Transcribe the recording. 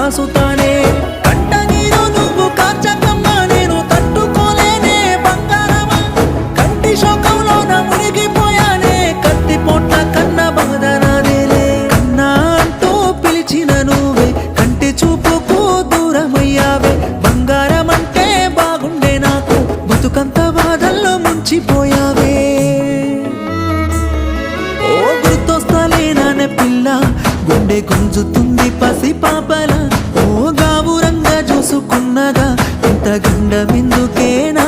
కాసుతానే కంట నీరు నువ్వు కార్చకమ్మా నేను తట్టుకోలేనే బంగారమా కంటి శోకంలోన మునిగిపోయానే కత్తి పోట్ల కన్న బాధ నాదేలే కన్నా అంటూ పిలిచిన నువ్వే కంటి చూపుకు దూరమయ్యావే బంగారం అంటే బాగుండే నాకు బతుకంత బాధల్లో ముంచిపోయావే ఓ గుర్తొస్తలేనానే పిల్ల గుండె గుంజుతుంది పసి పాపల ఓ గావురంగా చూసుకున్నగా ఇంత గండమెందుకేనా